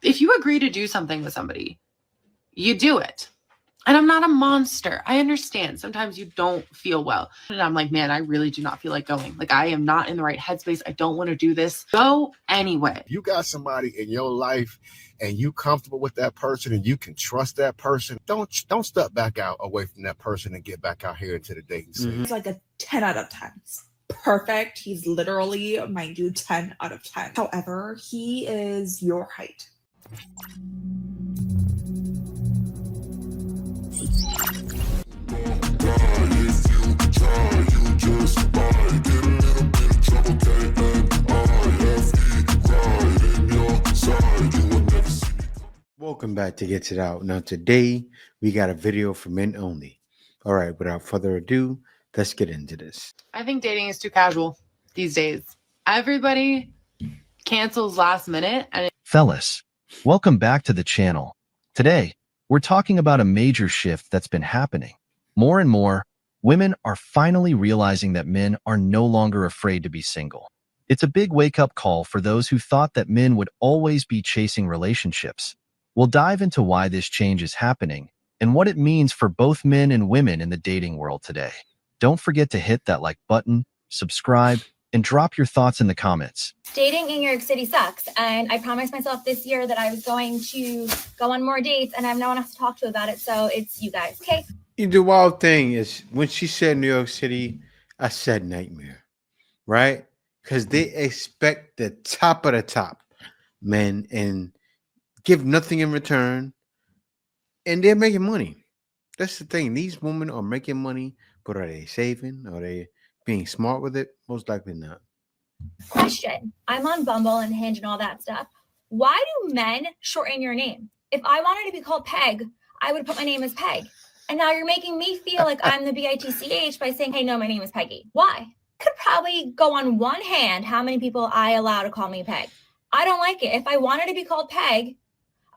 If you agree to do something with somebody, you do it. And I'm not a monster. I understand. Sometimes you don't feel well. And I'm like, man, I really do not feel like going. Like, I am not in the right headspace. I don't want to do this. Go anyway. You got somebody in your life and you comfortable with that person and you can trust that person. Don't step back out away from that person and get back out here into the dating scene. It's like a 10 out of 10. Perfect. He's literally, mind you, 10 out of 10. However, he is your height. Welcome back to Get It Out. Now today we got a video for men only. All right, without further ado, let's get into this. I think dating is too casual these days. Everybody cancels last minute. And Fellas, welcome back to the channel. Today, we're talking about a major shift that's been happening. More and more, women are finally realizing that men are no longer afraid to be single. It's a big wake-up call for those who thought that men would always be chasing relationships. We'll dive into why this change is happening and what it means for both men and women in the dating world today. Don't forget to hit that like button, subscribe, and drop your thoughts in the comments. Dating in New York City sucks, and I promised myself this year that I was going to go on more dates, and I have no one else to talk to about it, so it's you guys, okay? The wild thing is when she said New York City, I said nightmare, right? Because they expect the top of the top, men, and give nothing in return, and they're making money. That's the thing. These women are making money, but are they saving? Are they being smart with it? Most likely not. Question. I'm on Bumble and Hinge and all that stuff. Why do men shorten your name? If I wanted to be called Peg, I would put my name as Peg. And now you're making me feel like I'm the bitch by saying, hey, no, my name is Peggy. Why? Could probably go on one hand how many people I allow to call me Peg. I don't like it. If I wanted to be called Peg,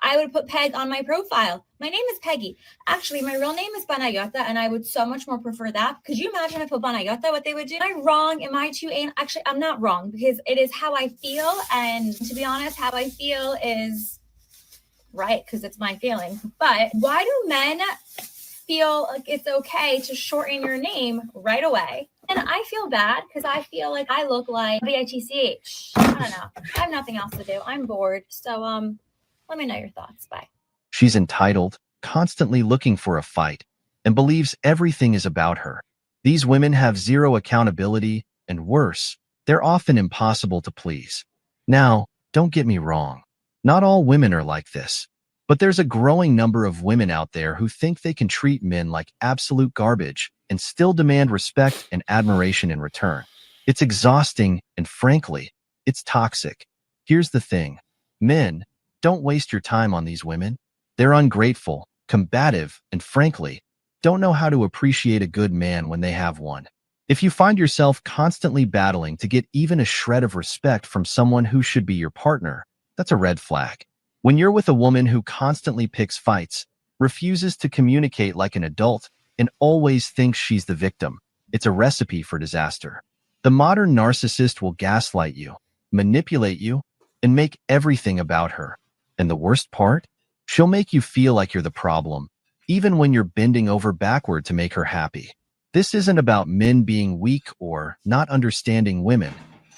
I would put Peg on my profile. My name is Peggy. Actually, my real name is Banayota, and I would so much more prefer that. Could you imagine if I put Banayota, what they would do? Am I wrong? Am I too anal? Actually, I'm not wrong because it is how I feel. And to be honest, how I feel is right because it's my feeling. But why do men feel like it's okay to shorten your name right away? And I feel bad because I feel like I look like bitch. I don't know. I have nothing else to do. I'm bored. So, let me know your thoughts. Bye. She's entitled, constantly looking for a fight, and believes everything is about her. These women have zero accountability, and worse, they're often impossible to please. Now, don't get me wrong. Not all women are like this, but there's a growing number of women out there who think they can treat men like absolute garbage and still demand respect and admiration in return. It's exhausting, and frankly, it's toxic. Here's the thing. Men, don't waste your time on these women. They're ungrateful, combative, and frankly, don't know how to appreciate a good man when they have one. If you find yourself constantly battling to get even a shred of respect from someone who should be your partner, that's a red flag. When you're with a woman who constantly picks fights, refuses to communicate like an adult, and always thinks she's the victim, it's a recipe for disaster. The modern narcissist will gaslight you, manipulate you, and make everything about her. And the worst part? She'll make you feel like you're the problem, even when you're bending over backward to make her happy. This isn't about men being weak or not understanding women.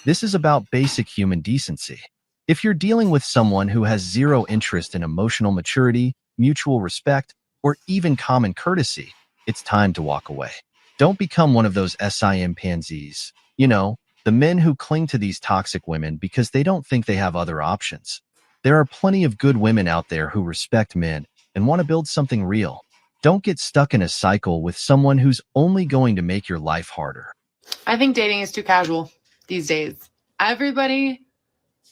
This is about basic human decency. If you're dealing with someone who has zero interest in emotional maturity, mutual respect, or even common courtesy, it's time to walk away. Don't become one of those simpansies. You know, the men who cling to these toxic women because they don't think they have other options. There are plenty of good women out there who respect men and want to build something real. Don't get stuck in a cycle with someone who's only going to make your life harder. I think dating is too casual these days. Everybody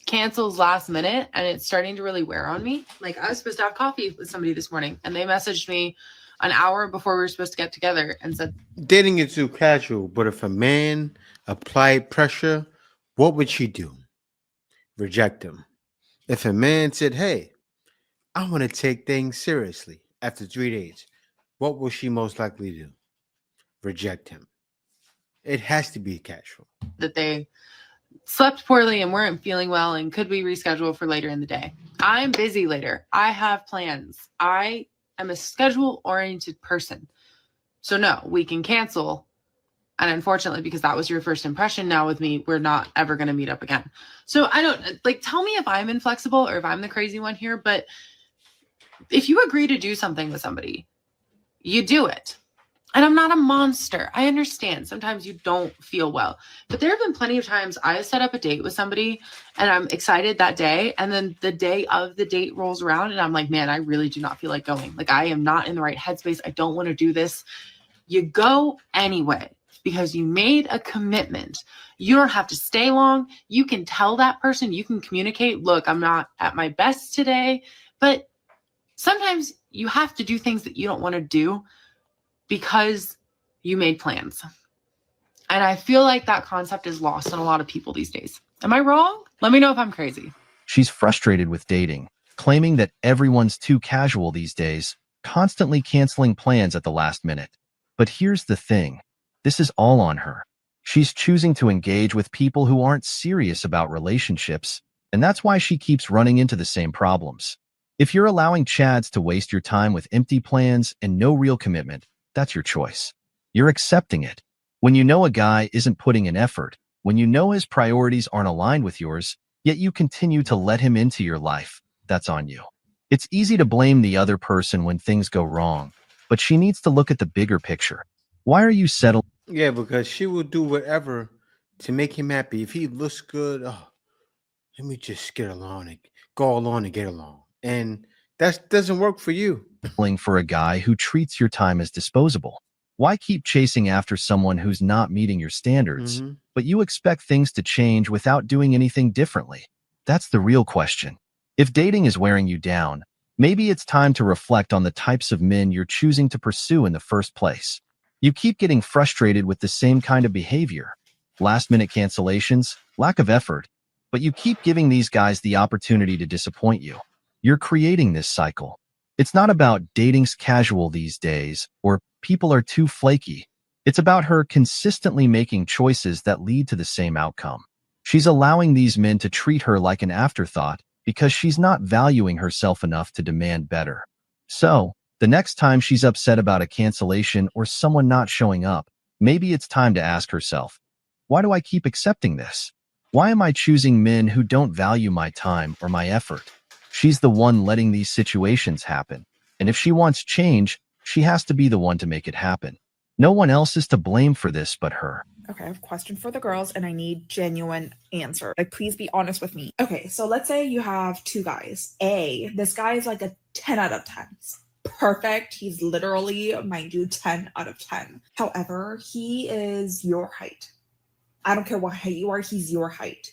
cancels last minute, and it's starting to really wear on me. Like, I was supposed to have coffee with somebody this morning, and they messaged me an hour before we were supposed to get together and said, Dating is too casual, but if a man applied pressure, what would she do? Reject him. If a man said, hey, I want to take things seriously after 3 days, what will she most likely do? Reject him. It has to be casual. that they slept poorly and weren't feeling well, and could we reschedule for later in the day? I'm busy later. I have plans. I am a schedule oriented person. So no, we can cancel. And unfortunately, because that was your first impression, now with me, we're not ever going to meet up again. So I don't like, tell me if I'm inflexible or if I'm the crazy one here, but if you agree to do something with somebody, you do it. And I'm not a monster. I understand sometimes you don't feel well, but there have been plenty of times I set up a date with somebody and I'm excited that day. And then the day of the date rolls around and I'm like, man, I really do not feel like going. Like, I am not in the right headspace. I don't want to do this. You go anyway because you made a commitment. You don't have to stay long. You can tell that person, you can communicate, look, I'm not at my best today, but sometimes you have to do things that you don't want to do because you made plans. And I feel like that concept is lost on a lot of people these days. Am I wrong? Let me know if I'm crazy. She's frustrated with dating, claiming that everyone's too casual these days, constantly canceling plans at the last minute. But here's the thing. This is all on her. She's choosing to engage with people who aren't serious about relationships, and that's why she keeps running into the same problems. If you're allowing Chads to waste your time with empty plans and no real commitment, that's your choice. You're accepting it. When you know a guy isn't putting in effort, when you know his priorities aren't aligned with yours, yet you continue to let him into your life, that's on you. It's easy to blame the other person when things go wrong, but she needs to look at the bigger picture. Why are you settling? Yeah, because she will do whatever to make him happy. If he looks good, oh, let me just get along and go along and get along. And that doesn't work for you. For a guy who treats your time as disposable? Why keep chasing after someone who's not meeting your standards, Mhm. but you expect things to change without doing anything differently? That's the real question. If dating is wearing you down, maybe it's time to reflect on the types of men you're choosing to pursue in the first place. You keep getting frustrated with the same kind of behavior, last-minute cancellations, lack of effort, but you keep giving these guys the opportunity to disappoint you. You're creating this cycle. It's not about dating's casual these days or people are too flaky. It's about her consistently making choices that lead to the same outcome. She's allowing these men to treat her like an afterthought because she's not valuing herself enough to demand better. So, the next time she's upset about a cancellation or someone not showing up, maybe it's time to ask herself, why do I keep accepting this? Why am I choosing men who don't value my time or my effort? She's the one letting these situations happen. And if she wants change, she has to be the one to make it happen. No one else is to blame for this but her. Okay, I have a question for the girls and I need genuine answer. Like, please be honest with me. Okay, so let's say you have two guys. This guy is like a 10 out of 10. Perfect. He's literally, mind you, 10 out of 10. However, he is your height. I don't care what height you are, he's your height.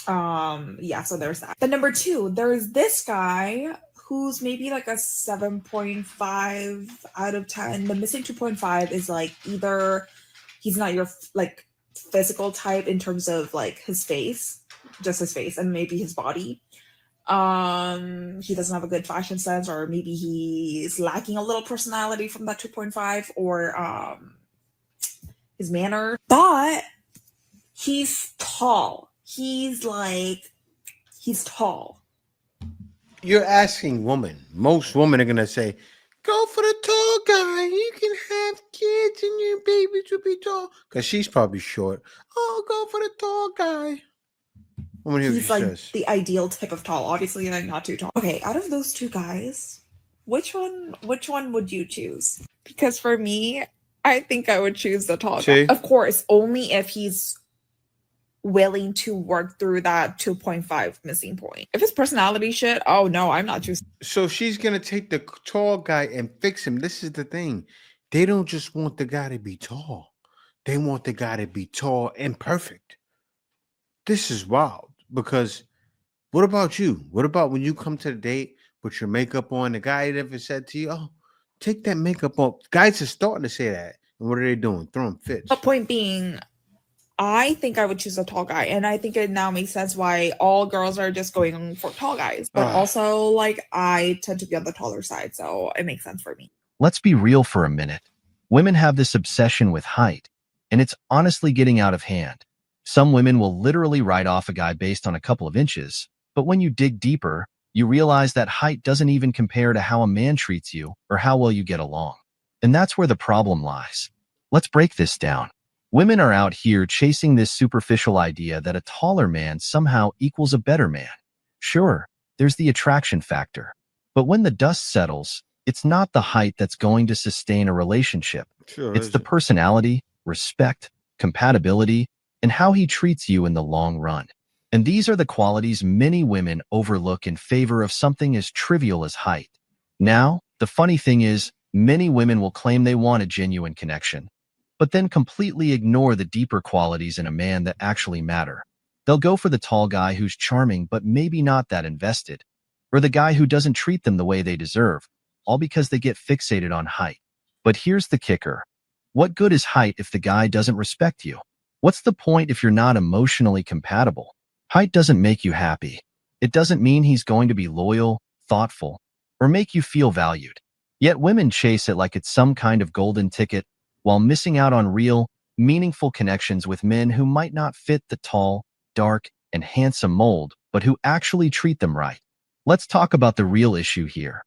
Yeah, so there's that. Then number two, there's this guy who's maybe like a 7.5 out of 10. The missing 2.5 is like either he's not your like physical type in terms of like his face, just his face, and maybe his body. He doesn't have a good fashion sense, or maybe he's lacking a little personality from that 2.5, or his manner. But he's tall. He's tall. You're asking women. Most women are gonna say, "Go for the tall guy. You can have kids and your babies will be tall." Because she's probably short. Oh, go for the tall guy. I want to hear what He's she like says. the ideal type of tall. Obviously, like not too tall. Okay, out of those two guys, which one would you choose? Because for me, I think I would choose the tall See? guy. Of course, only if he's willing to work through that 2.5 missing point. If his personality shit, oh no, I'm not choosing. So she's gonna take the tall guy and fix him. This is the thing. They don't just want the guy to be tall. They want the guy to be tall and perfect. This is wild because what about you? What about when you come to the date with your makeup on? The guy never said to you, "Oh, take that makeup off." Guys are starting to say that. And what are they doing? Throwing fits. But point being, I think I would choose a tall guy, and I think it now makes sense why all girls are just going for tall guys. But also, like, I tend to be on the taller side, so it makes sense for me. Let's be real for a minute. Women have this obsession with height, and it's honestly getting out of hand. Some women will literally write off a guy based on a couple of inches, but when you dig deeper, you realize that height doesn't even compare to how a man treats you or how well you get along. And that's where the problem lies. Let's break this down. Women are out here chasing this superficial idea that a taller man somehow equals a better man. Sure, there's the attraction factor, but when the dust settles, it's not the height that's going to sustain a relationship. Sure. It's the personality, respect, compatibility, and how he treats you in the long run. And these are the qualities many women overlook in favor of something as trivial as height. Now, the funny thing is, many women will claim they want a genuine connection, but then completely ignore the deeper qualities in a man that actually matter. They'll go for the tall guy who's charming but maybe not that invested, or the guy who doesn't treat them the way they deserve, all because they get fixated on height. But here's the kicker. What good is height if the guy doesn't respect you? What's the point if you're not emotionally compatible? Height doesn't make you happy. It doesn't mean he's going to be loyal, thoughtful, or make you feel valued. Yet women chase it like it's some kind of golden ticket while missing out on real, meaningful connections with men who might not fit the tall, dark, and handsome mold, but who actually treat them right. Let's talk about the real issue here.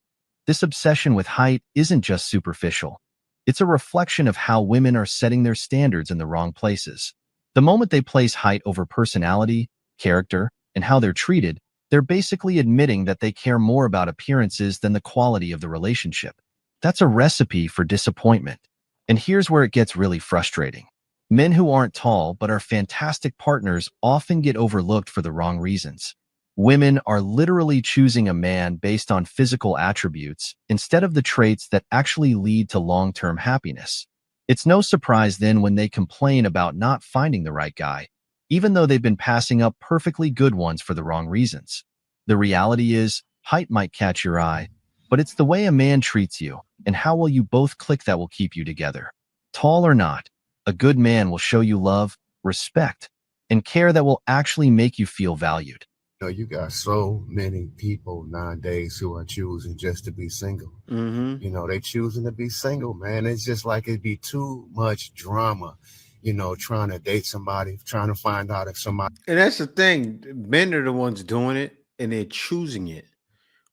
This obsession with height isn't just superficial. It's a reflection of how women are setting their standards in the wrong places. The moment they place height over personality, character, and how they're treated, they're basically admitting that they care more about appearances than the quality of the relationship. That's a recipe for disappointment. And here's where it gets really frustrating. Men who aren't tall but are fantastic partners often get overlooked for the wrong reasons. Women are literally choosing a man based on physical attributes instead of the traits that actually lead to long-term happiness. It's no surprise then when they complain about not finding the right guy, even though they've been passing up perfectly good ones for the wrong reasons. The reality is, height might catch your eye, but it's the way a man treats you and how well you both click that will keep you together. Tall or not, a good man will show you love, respect, and care that will actually make you feel valued. You know, you got so many people nowadays who are choosing just to be single. Mm-hmm. You know, they choosing to be single, man. It's just like it'd be too much drama, you know, trying to date somebody, trying to find out if somebody. And that's the thing. Men are the ones doing it and they're choosing it.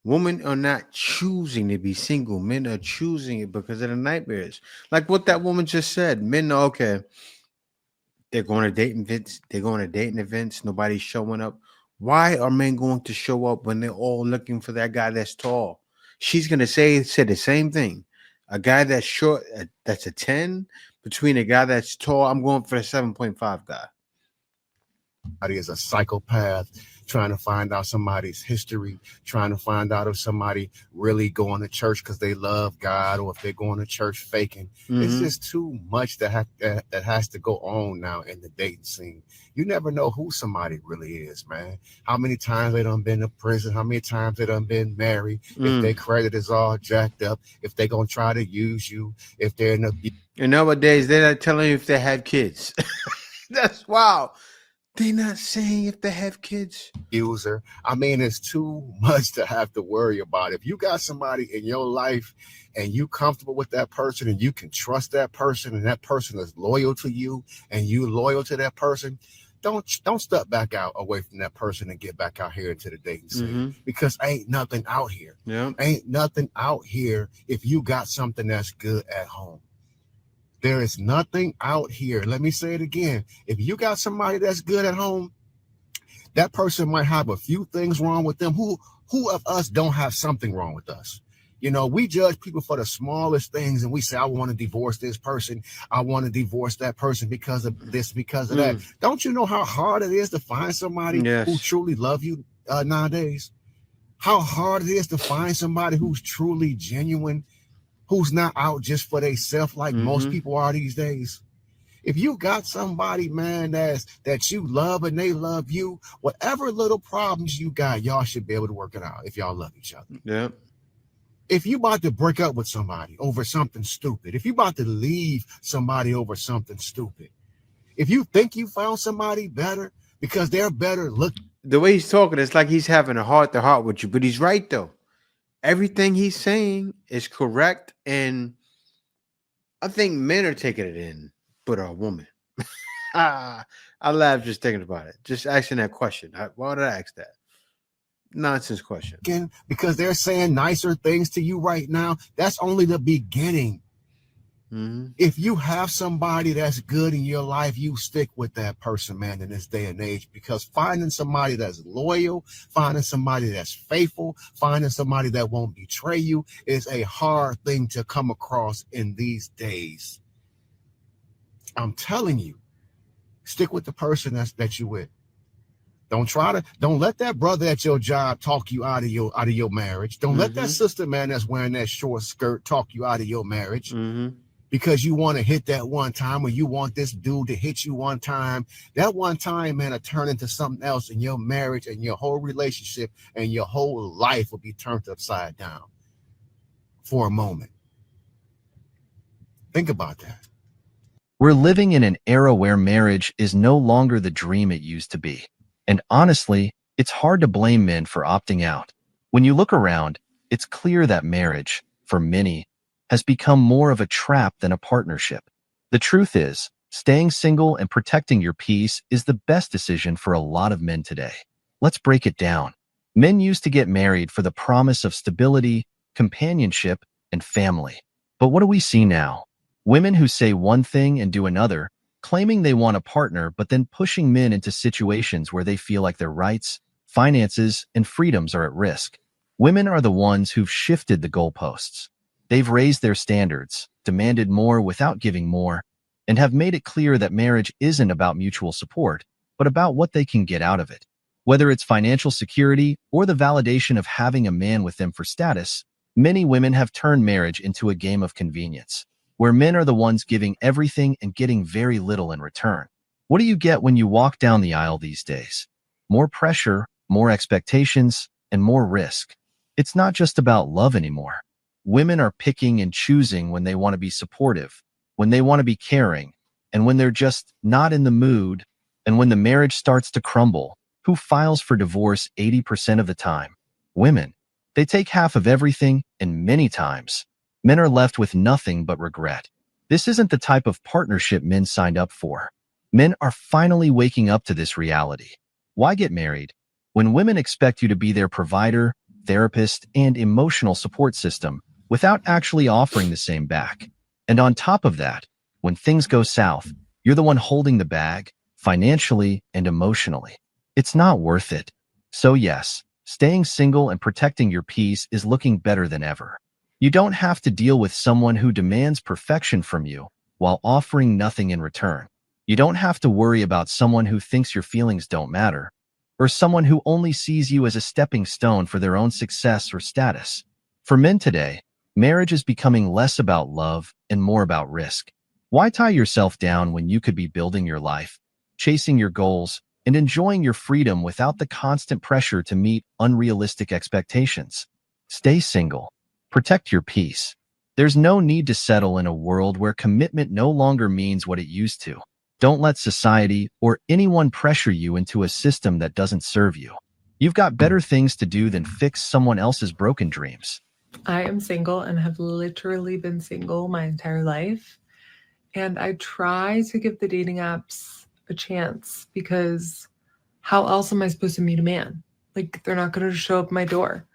Women are not choosing to be single. Men are choosing it because of the nightmares. Like what that woman just said. Men are okay. They're going to dating events. They're going to dating events. Nobody's showing up. Why are men going to show up when they're all looking for that guy that's tall? She's going to say the same thing. A guy that's short, that's a 10, between a guy that's tall, I'm going for the 7.5 guy. Somebody is a psychopath, trying to find out somebody's history, trying to find out if somebody really going to church because they love God, or if they're going to church faking. It's just too much that has to go on now in the dating scene. You never know who somebody really is, man. How many times they done been to prison, how many times they done been married, if their credit is all jacked up, if they gonna try to use you, if they're in a... And nowadays, they're not telling you if they have kids. That's wow. They're not saying if they have kids. User. I mean, it's too much to have to worry about. If you got somebody in your life and you comfortable with that person and you can trust that person and that person is loyal to you and you loyal to that person, don't step back out away from that person and get back out here into the dating scene, because ain't nothing out here. Yeah. Ain't nothing out here if you got something that's good at home. There is nothing out here. Let me say it again. If you got somebody that's good at home, that person might have a few things wrong with them. Who of us don't have something wrong with us? You know, we judge people for the smallest things and we say, I want to divorce this person. I want to divorce that person because of this, because of that. Don't you know how hard it is to find somebody who truly love you nowadays? How hard it is to find somebody who's truly genuine, who's not out just for themselves like most people are these days. If you got somebody, man, that you love and they love you, whatever little problems you got, y'all should be able to work it out if y'all love each other. Yeah. If you about to break up with somebody over something stupid, if you about to leave somebody over something stupid, if you think you found somebody better because they're better look. The way he's talking, it's like he's having a heart-to-heart with you, but he's right, though. Everything he's saying is correct, and I think men are taking it in, but a woman. I laugh just thinking about it. Just asking that question. Why did I ask that? Nonsense question. Because they're saying nicer things to you right now. That's only the beginning. Mm-hmm. If you have somebody that's good in your life, you stick with that person, man, in this day and age, because finding somebody that's loyal, finding somebody that's faithful, finding somebody that won't betray you is a hard thing to come across in these days. I'm telling you, stick with the person that you're with. Don't let that brother at your job talk you out of your marriage. Don't let that sister, man, that's wearing that short skirt talk you out of your marriage. Because you want to hit that one time, or you want this dude to hit you one time. That one time, man, will turn into something else in your marriage and your whole relationship, and your whole life will be turned upside down for a moment. Think about that. We're living in an era where marriage is no longer the dream it used to be. And honestly, it's hard to blame men for opting out. When you look around, it's clear that marriage, for many, has become more of a trap than a partnership. The truth is, staying single and protecting your peace is the best decision for a lot of men today. Let's break it down. Men used to get married for the promise of stability, companionship, and family. But what do we see now? Women who say one thing and do another, claiming they want a partner but then pushing men into situations where they feel like their rights, finances, and freedoms are at risk. Women are the ones who've shifted the goalposts. They've raised their standards, demanded more without giving more, and have made it clear that marriage isn't about mutual support, but about what they can get out of it. Whether it's financial security or the validation of having a man with them for status, many women have turned marriage into a game of convenience, where men are the ones giving everything and getting very little in return. What do you get when you walk down the aisle these days? More pressure, more expectations, and more risk. It's not just about love anymore. Women are picking and choosing when they want to be supportive, when they want to be caring, and when they're just not in the mood. And when the marriage starts to crumble, who files for divorce 80% of the time? Women. They take half of everything, and many times, men are left with nothing but regret. This isn't the type of partnership men signed up for. Men are finally waking up to this reality. Why get married when women expect you to be their provider, therapist, and emotional support system without actually offering the same back? And on top of that, when things go south, you're the one holding the bag, financially and emotionally. It's not worth it. So yes, staying single and protecting your peace is looking better than ever. You don't have to deal with someone who demands perfection from you while offering nothing in return. You don't have to worry about someone who thinks your feelings don't matter, or someone who only sees you as a stepping stone for their own success or status. For men today, marriage is becoming less about love and more about risk. Why tie yourself down when you could be building your life, chasing your goals, and enjoying your freedom without the constant pressure to meet unrealistic expectations? Stay single. Protect your peace. There's no need to settle in a world where commitment no longer means what it used to. Don't let society or anyone pressure you into a system that doesn't serve you. You've got better things to do than fix someone else's broken dreams. I am single and have literally been single my entire life. And I try to give the dating apps a chance because how else am I supposed to meet a man? Like, they're not going to show up at my door.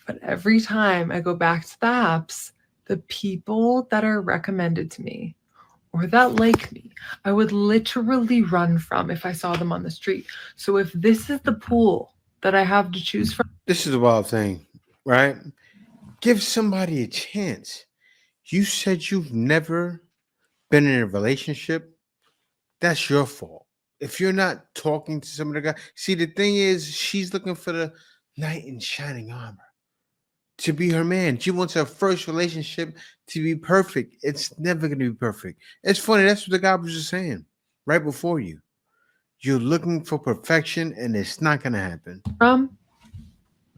But every time I go back to the apps, the people that are recommended to me or that like me, I would literally run from if I saw them on the street. So if this is the pool that I have to choose from. This is a wild thing, right? Give somebody a chance. You said you've never been in a relationship. That's your fault. If you're not talking to some of the guys, see, the thing is, she's looking for the knight in shining armor to be her man. She wants her first relationship to be perfect. It's never going to be perfect. It's funny. That's what the guy was just saying right before you. You're looking for perfection, and it's not going to happen.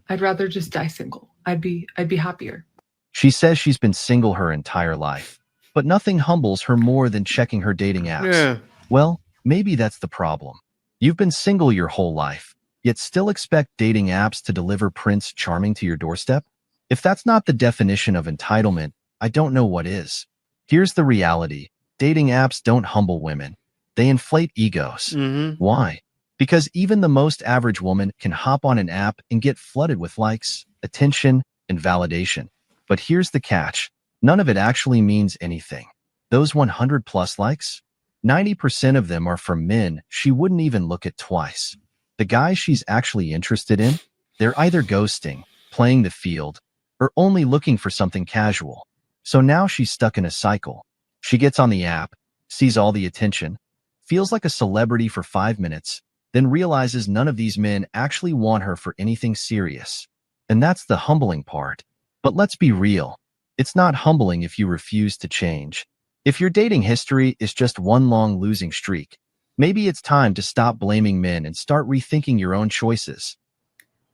I'd rather just die single. I'd be happier. She says she's been single her entire life, but nothing humbles her more than checking her dating apps. Yeah. Well, maybe that's the problem. You've been single your whole life, yet still expect dating apps to deliver Prince Charming to your doorstep? If that's not the definition of entitlement, I don't know what is. Here's the reality. Dating apps don't humble women. They inflate egos. Mm-hmm. Why? Because even the most average woman can hop on an app and get flooded with likes, attention, and validation. But here's the catch. None of it actually means anything. Those 100 plus likes, 90% of them are from men she wouldn't even look at twice. The guys she's actually interested in, they're either ghosting, playing the field, or only looking for something casual. So now she's stuck in a cycle. She gets on the app, sees all the attention, feels like a celebrity for 5 minutes, then realizes none of these men actually want her for anything serious. And that's the humbling part. But let's be real. It's not humbling if you refuse to change. If your dating history is just one long losing streak, maybe it's time to stop blaming men and start rethinking your own choices.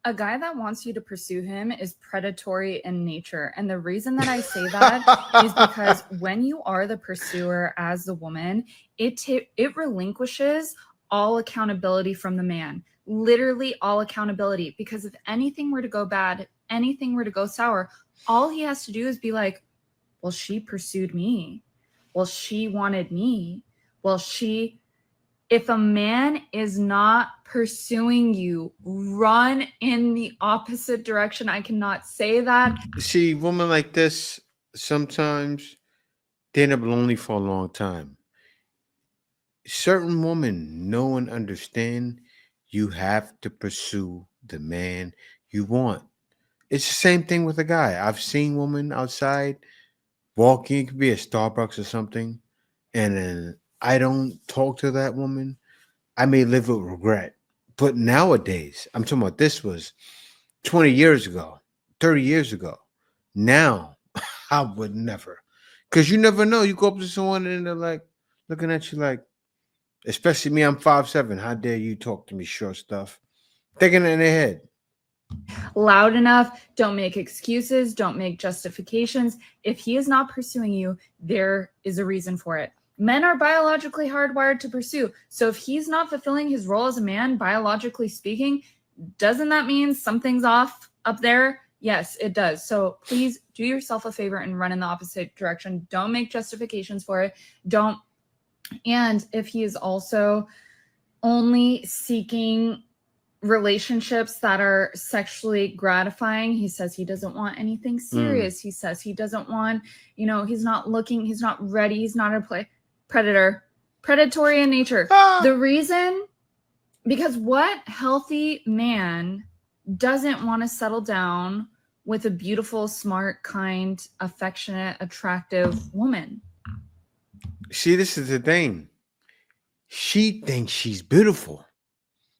A guy that wants you to pursue him is predatory in nature. And the reason that I say that is because when you are the pursuer as the woman, it relinquishes all accountability from the man. Literally all accountability. Because if anything were to go bad, anything were to go sour, all he has to do is be like, well, she pursued me. Well, she wanted me. Well, if a man is not pursuing you, run in the opposite direction. I cannot say that. See, women like this, sometimes they end up lonely for a long time. Certain women know and understand you have to pursue the man you want. It's the same thing with a guy. I've seen women outside walking, it could be a Starbucks or something, and then I don't talk to that woman. I may live with regret. But nowadays, I'm talking about this was 20 years ago, 30 years ago. Now, I would never. Because you never know. You go up to someone and they're like, looking at you like, especially me, I'm 5'7". How dare you talk to me short stuff? Thinking it in their head. Loud enough. Don't make excuses. Don't make justifications. If he is not pursuing you, there is a reason for it. Men are biologically hardwired to pursue. So if he's not fulfilling his role as a man, biologically speaking, doesn't that mean something's off up there? Yes, it does. So please do yourself a favor and run in the opposite direction. Don't make justifications for it. Don't. And if he is also only seeking relationships that are sexually gratifying, he says he doesn't want anything serious. He says he doesn't want, he's not looking, he's not ready, he's not a play. Predatory in nature. The reason, because what healthy man doesn't want to settle down with a beautiful, smart, kind, affectionate, attractive woman? See, this is the thing. She thinks she's beautiful.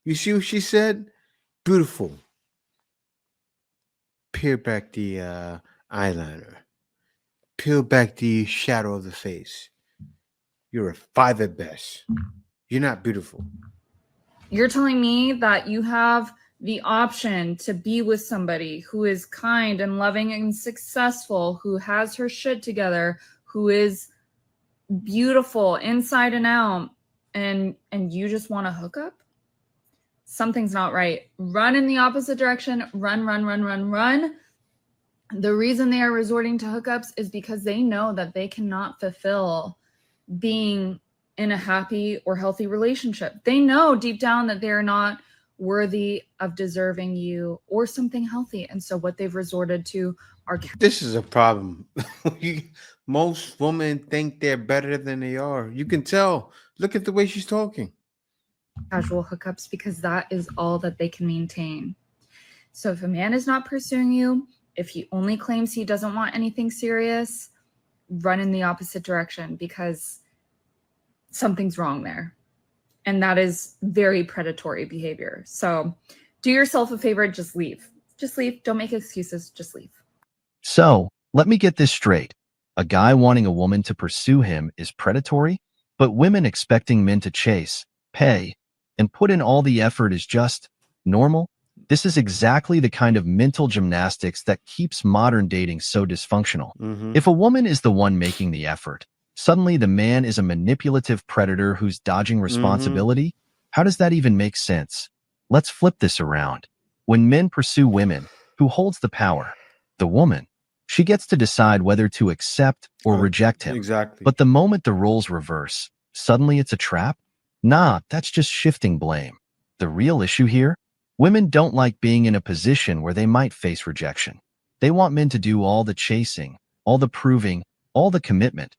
You see what she said? Beautiful. Peel back the eyeliner. Peel back the shadow of the face. You're a 5 at best. You're not beautiful. You're telling me that you have the option to be with somebody who is kind and loving and successful, who has her shit together, who is beautiful inside and out, and you just want to hook up? Something's not right. Run in the opposite direction. Run, run, run, run, run. The reason they are resorting to hookups is because they know that they cannot fulfill being in a happy or healthy relationship. They know deep down that they're not worthy of deserving you or something healthy. And so what they've resorted to are... This is a problem. Most women think they're better than they are. You can tell. Look at the way she's talking. Casual hookups, because that is all that they can maintain. So if a man is not pursuing you, if he only claims he doesn't want anything serious, run in the opposite direction, because something's wrong there. And that is very predatory behavior. So do yourself a favor, just leave. Just leave. Don't make excuses. Just leave. So let me get this straight. A guy wanting a woman to pursue him is predatory, but women expecting men to chase, pay, and put in all the effort is just normal? This is exactly the kind of mental gymnastics that keeps modern dating so dysfunctional. If a woman is the one making the effort, suddenly the man is a manipulative predator who's dodging responsibility? How does that even make sense? Let's flip this around. When men pursue women, who holds the power? The woman. She gets to decide whether to accept or reject him. Exactly. But the moment the roles reverse, suddenly it's a trap? Nah, that's just shifting blame. The real issue here? Women don't like being in a position where they might face rejection. They want men to do all the chasing, all the proving, all the commitment.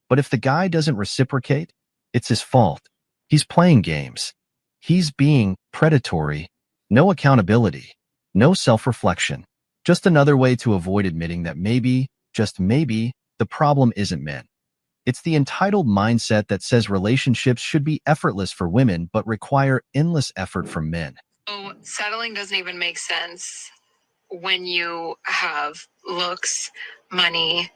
But if the guy doesn't reciprocate, it's his fault. He's playing games. He's being predatory. No accountability. No self-reflection. Just another way to avoid admitting that maybe, just maybe, the problem isn't men. It's the entitled mindset that says relationships should be effortless for women but require endless effort from men. So settling doesn't even make sense when you have looks, money,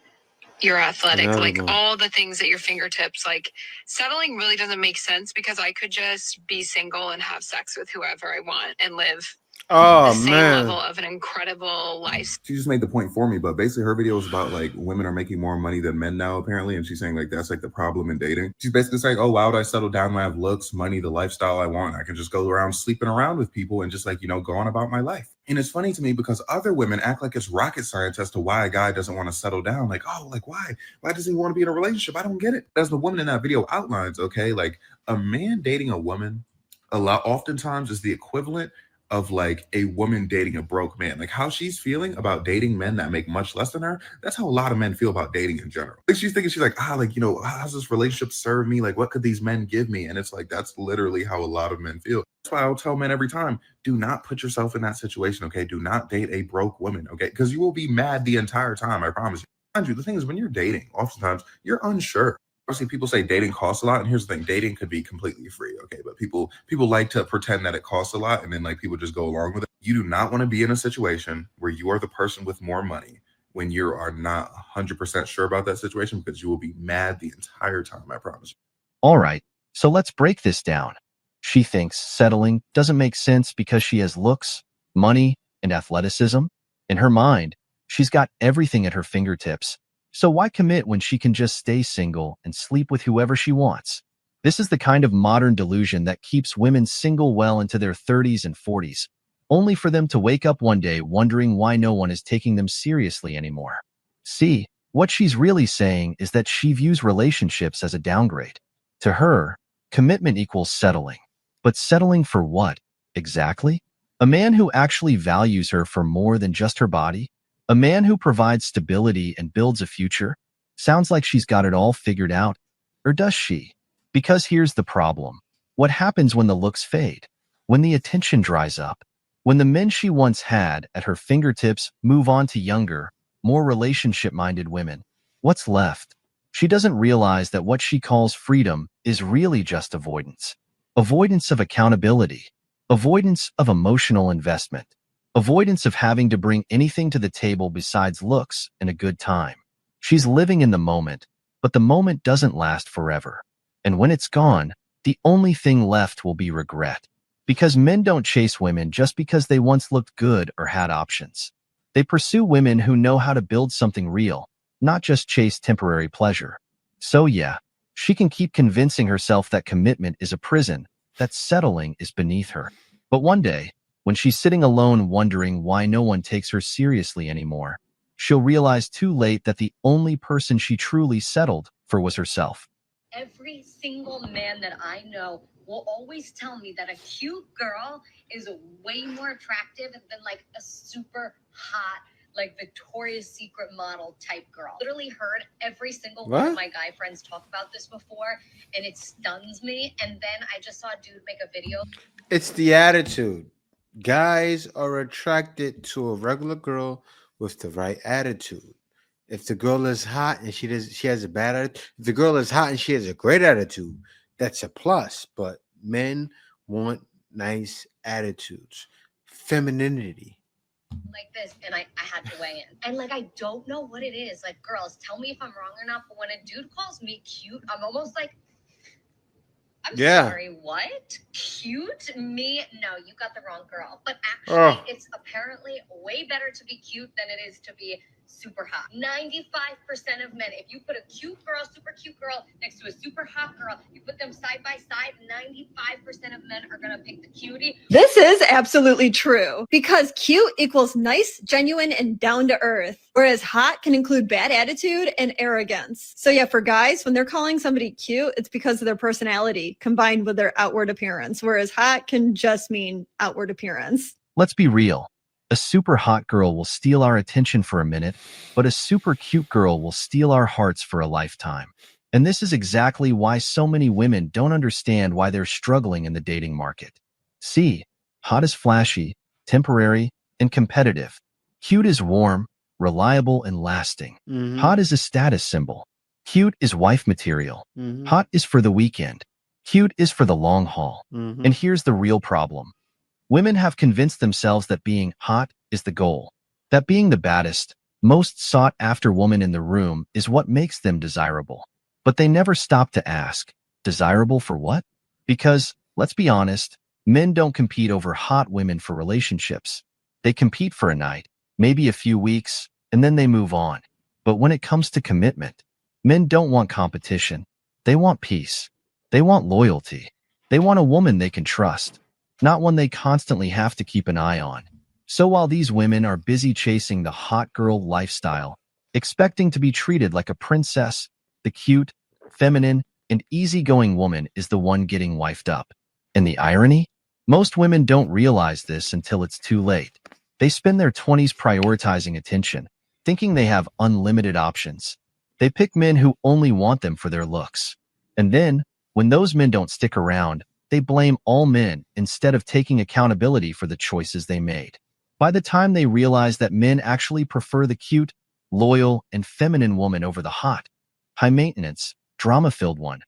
you're athletic, like all the things at your fingertips. Like settling really doesn't make sense because I could just be single and have sex with whoever I want and live the same level of an incredible life. She just made the point for me, but basically her video was about like women are making more money than men now apparently, and she's saying like that's like the problem in dating. She's basically saying, oh, why would I settle down when I have looks, money, the lifestyle I want? I can just go around sleeping around with people and just like, you know, go on about my life. And it's funny to me because other women act like it's rocket science as to why a guy doesn't want to settle down. Like, oh, like why does he want to be in a relationship? I don't get it. As the woman in that video outlines, okay, like a man dating a woman oftentimes is the equivalent of like a woman dating a broke man. Like how she's feeling about dating men that make much less than her, that's how a lot of men feel about dating in general. Like she's thinking, she's like, like, you know, how does this relationship serve me? Like, what could these men give me? And it's like, that's literally how a lot of men feel. That's why I'll tell men every time, do not put yourself in that situation, okay? Do not date a broke woman, okay? Because you will be mad the entire time, I promise you. Mind you, the thing is, when you're dating, oftentimes you're unsure. Obviously, people say dating costs a lot, and here's the thing: dating could be completely free, okay? But people like to pretend that it costs a lot, and then like people just go along with it. You do not want to be in a situation where you are the person with more money when you are not 100% sure about that situation, because you will be mad the entire time, I promise you. All right, so let's break this down. She thinks settling doesn't make sense because she has looks, money, and athleticism. In her mind, she's got everything at her fingertips. So why commit when she can just stay single and sleep with whoever she wants? This is the kind of modern delusion that keeps women single well into their 30s and 40s, only for them to wake up one day wondering why no one is taking them seriously anymore. See, what she's really saying is that she views relationships as a downgrade. To her, commitment equals settling. But settling for what, exactly? A man who actually values her for more than just her body? A man who provides stability and builds a future? Sounds like she's got it all figured out. Or does she? Because here's the problem. What happens when the looks fade? When the attention dries up? When the men she once had at her fingertips move on to younger, more relationship-minded women? What's left? She doesn't realize that what she calls freedom is really just avoidance. Avoidance of accountability. Avoidance of emotional investment. Avoidance of having to bring anything to the table besides looks and a good time. She's living in the moment, but the moment doesn't last forever. And when it's gone, the only thing left will be regret. Because men don't chase women just because they once looked good or had options. They pursue women who know how to build something real, not just chase temporary pleasure. So yeah, she can keep convincing herself that commitment is a prison, that settling is beneath her. But one day, when she's sitting alone wondering why no one takes her seriously anymore, she'll realize too late that the only person she truly settled for was herself. Every single man that I know will always tell me that a cute girl is way more attractive than like a super hot, like Victoria's Secret model type girl. Literally heard every single one of my guy friends talk about this before, and it stuns me. And then I just saw a dude make a video. It's the attitude. Guys are attracted to a regular girl with the right attitude. If the girl is hot and she has a bad attitude, if the girl is hot and she has a great attitude, that's a plus. But men want nice attitudes, femininity. Like this, and I had to weigh in. And like, I don't know what it is. Like, girls, tell me if I'm wrong or not, but when a dude calls me cute, I'm almost like, I'm sorry, what? Cute? Me? No, you got the wrong girl. But actually, it's apparently way better to be cute than it is to be super hot. 95% of men, if you put a cute girl, super cute girl next to a super hot girl, you put them side by side, 95% of men are gonna pick the cutie. This is absolutely true because cute equals nice, genuine, and down to earth, whereas hot can include bad attitude and arrogance. So yeah, for guys, when they're calling somebody cute, it's because of their personality combined with their outward appearance, whereas hot can just mean outward appearance. Let's be real. A super hot girl will steal our attention for a minute, but a super cute girl will steal our hearts for a lifetime. And this is exactly why so many women don't understand why they're struggling in the dating market. See, hot is flashy, temporary, and competitive. Cute is warm, reliable, and lasting. Hot is a status symbol. Cute is wife material. Hot is for the weekend. Cute is for the long haul. And here's the real problem. Women have convinced themselves that being hot is the goal, that being the baddest, most sought-after woman in the room is what makes them desirable. But they never stop to ask, desirable for what? Because, let's be honest, men don't compete over hot women for relationships. They compete for a night, maybe a few weeks, and then they move on. But when it comes to commitment, men don't want competition. They want peace. They want loyalty. They want a woman they can trust, not one they constantly have to keep an eye on. So while these women are busy chasing the hot girl lifestyle, expecting to be treated like a princess, the cute, feminine, and easygoing woman is the one getting wifed up. And the irony? Most women don't realize this until it's too late. They spend their 20s prioritizing attention, thinking they have unlimited options. They pick men who only want them for their looks. And then, when those men don't stick around, they blame all men instead of taking accountability for the choices they made. By the time they realize that men actually prefer the cute, loyal, and feminine woman over the hot, high-maintenance, drama-filled one,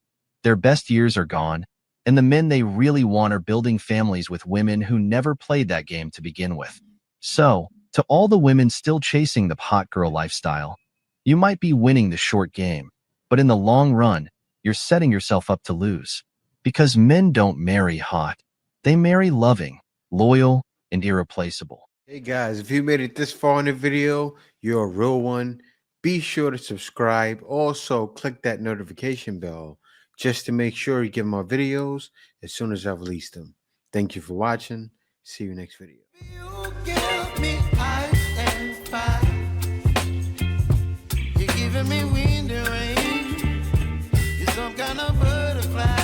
their best years are gone, and the men they really want are building families with women who never played that game to begin with. So, to all the women still chasing the hot girl lifestyle, you might be winning the short game, but in the long run, you're setting yourself up to lose. Because men don't marry hot. They marry loving, loyal, and irreplaceable. Hey guys, if you made it this far in the video, you're a real one. Be sure to subscribe. Also, click that notification bell just to make sure you get my videos as soon as I release them. Thank you for watching. See you next video. You give me ice and fire. You're giving me wind and rain. You're some kind of butterfly.